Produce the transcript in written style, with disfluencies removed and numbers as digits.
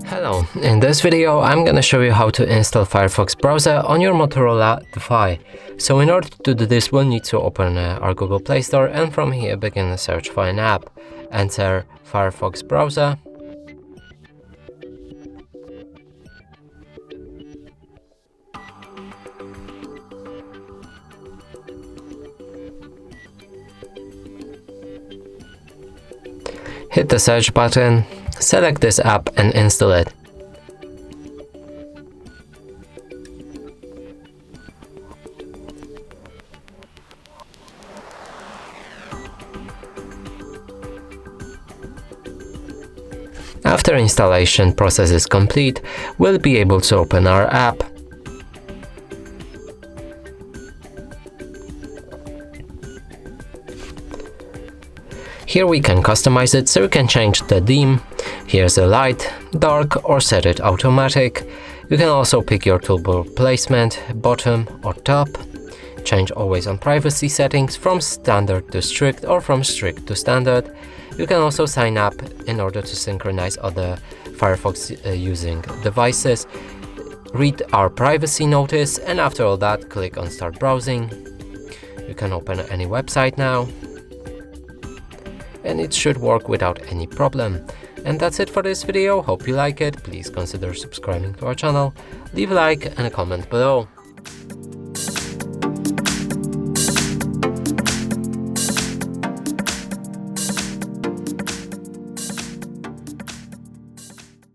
Hello, in this video I'm gonna show you how to install Firefox browser on your Motorola Defy. So in order to do this, we'll need to open our Google Play Store, and from here begin a search for an app. Enter Firefox browser. Hit the search button, select this app and install it. After installation process is complete, we'll be able to open our app. Here we can customize it, so we can change the theme. Here's a light, dark, or set it automatic. You can also pick your toolbar placement, bottom or top. Change always on privacy settings from standard to strict or from strict to standard. You can also sign up in order to synchronize other Firefox using devices. Read our privacy notice, and after all that, click on start browsing. You can open any website now, and it should work without any problem. And that's it for this video. Hope you like it. Please consider subscribing to our channel, leave a like and a comment below.